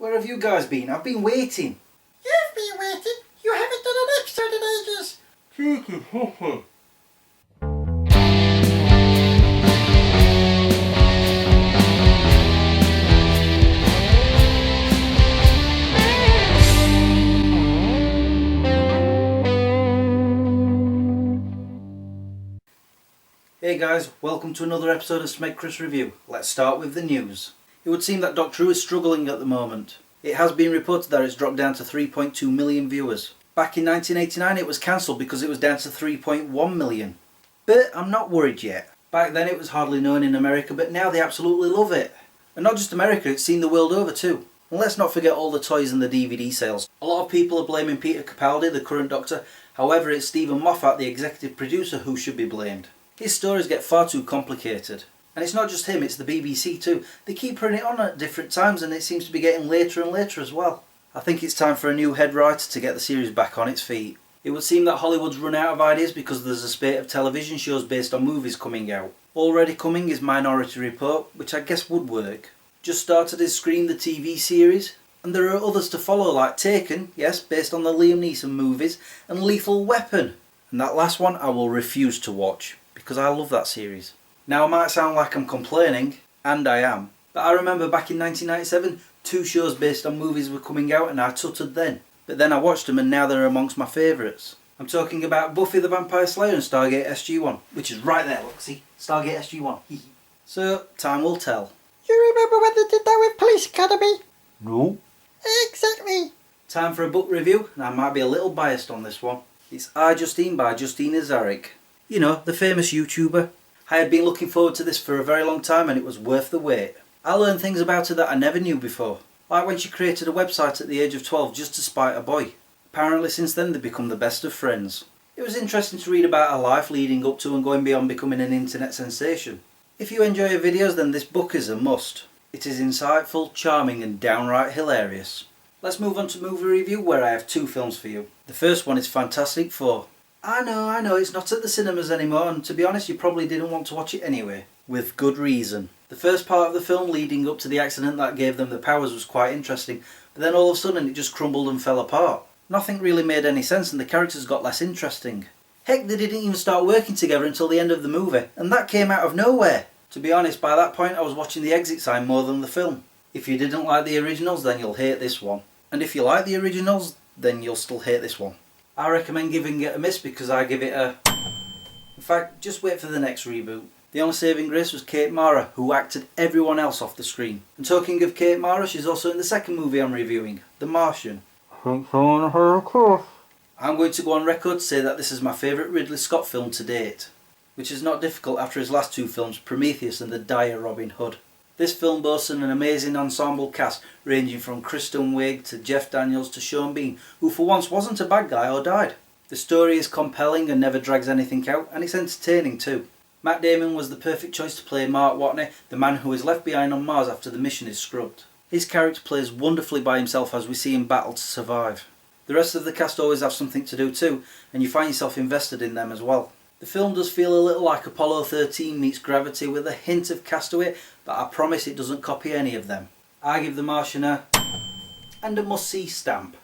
Where have you guys been? I've been waiting. You've been waiting. You haven't done an episode in ages. Cheeky hopper. Hey guys, welcome to another episode of SmegChris Review. Let's start with the news. It would seem that Doctor Who is struggling at the moment. It has been reported that it's dropped down to 3.2 million viewers. Back in 1989 it was cancelled because it was down to 3.1 million. But I'm not worried yet. Back then it was hardly known in America, but now they absolutely love it. And not just America, it's seen the world over too. And let's not forget all the toys and the DVD sales. A lot of people are blaming Peter Capaldi, the current Doctor. However, it's Stephen Moffat, the executive producer, who should be blamed. His stories get far too complicated. And it's not just him, it's the BBC too. They keep putting it on at different times and it seems to be getting later and later as well. I think it's time for a new head writer to get the series back on its feet. It would seem that Hollywood's run out of ideas because there's a spate of television shows based on movies coming out. Already coming is Minority Report, which I guess would work. Just started is Scream the TV series. And there are others to follow like Taken, yes, based on the Liam Neeson movies, and Lethal Weapon. And that last one I will refuse to watch, because I love that series. Now I might sound like I'm complaining, and I am, but I remember back in 1997, 2 shows based on movies were coming out and I tutted then. But then I watched them and now they're amongst my favourites. I'm talking about Buffy the Vampire Slayer and Stargate SG-1, which is right there, look, see? Stargate SG-1. So, time will tell. You remember when they did that with Police Academy? No. Exactly. Time for a book review, and I might be a little biased on this one. It's I, Justine by Justina Zarek. You know, the famous YouTuber. I had been looking forward to this for a very long time and it was worth the wait. I learned things about her that I never knew before. Like when she created a website at the age of 12 just to spite a boy. Apparently since then they've become the best of friends. It was interesting to read about her life leading up to and going beyond becoming an internet sensation. If you enjoy her videos then this book is a must. It is insightful, charming and downright hilarious. Let's move on to movie review where I have 2 films for you. The first one is Fantastic Four. I know, it's not at the cinemas anymore and to be honest you probably didn't want to watch it anyway. With good reason. The first part of the film leading up to the accident that gave them the powers was quite interesting, but then all of a sudden it just crumbled and fell apart. Nothing really made any sense and the characters got less interesting. Heck, they didn't even start working together until the end of the movie, and that came out of nowhere. To be honest, by that point I was watching the exit sign more than the film. If you didn't like the originals then you'll hate this one. And if you like the originals then you'll still hate this one. I recommend giving it a miss because I give it a... In fact, just wait for the next reboot. The only saving grace was Kate Mara, who acted everyone else off the screen. And talking of Kate Mara, she's also in the second movie I'm reviewing, The Martian. Thanks on her course. I'm going to go on record to say that this is my favourite Ridley Scott film to date. Which is not difficult after his last 2 films, Prometheus and The Dire Robin Hood. This film boasts an amazing ensemble cast ranging from Kristen Wiig to Jeff Daniels to Sean Bean, who for once wasn't a bad guy or died. The story is compelling and never drags anything out, and it's entertaining too. Matt Damon was the perfect choice to play Mark Watney, the man who is left behind on Mars after the mission is scrubbed. His character plays wonderfully by himself as we see him battle to survive. The rest of the cast always have something to do too, and you find yourself invested in them as well. The film does feel a little like Apollo 13 meets Gravity with a hint of Castaway, but I promise it doesn't copy any of them. I give The Martian a... and a must-see stamp.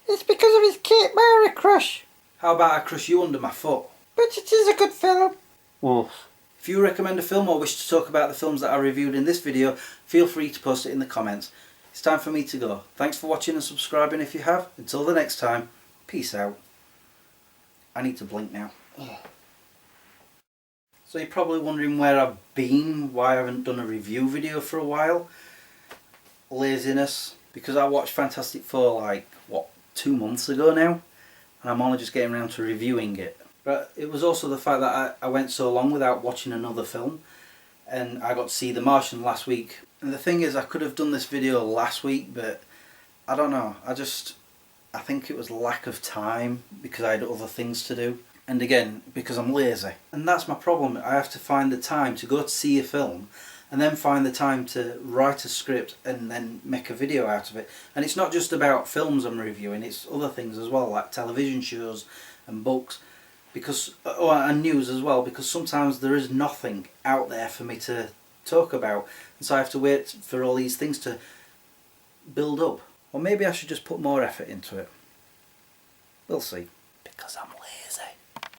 It's because of his Kate Mara crush. How about I crush you under my foot? But it is a good film. Wolf. If you recommend a film or wish to talk about the films that I reviewed in this video, feel free to post it in the comments. It's time for me to go. Thanks for watching and subscribing if you have. Until the next time, peace out. I need to blink now. So you're probably wondering where I've been, why I haven't done a review video for a while. Laziness, because I watched Fantastic Four like, 2 months ago now, and I'm only just getting around to reviewing it. But it was also the fact that I went so long without watching another film, and I got to see The Martian last week. And the thing is, I could have done this video last week, but I don't know, I think it was lack of time, because I had other things to do. And again, because I'm lazy. And that's my problem. I have to find the time to go to see a film and then find the time to write a script and then make a video out of it. And it's not just about films I'm reviewing, it's other things as well, like television shows and books, because and news as well, because sometimes there is nothing out there for me to talk about. And so I have to wait for all these things to build up. Or maybe I should just put more effort into it. We'll see. Because I'm lazy.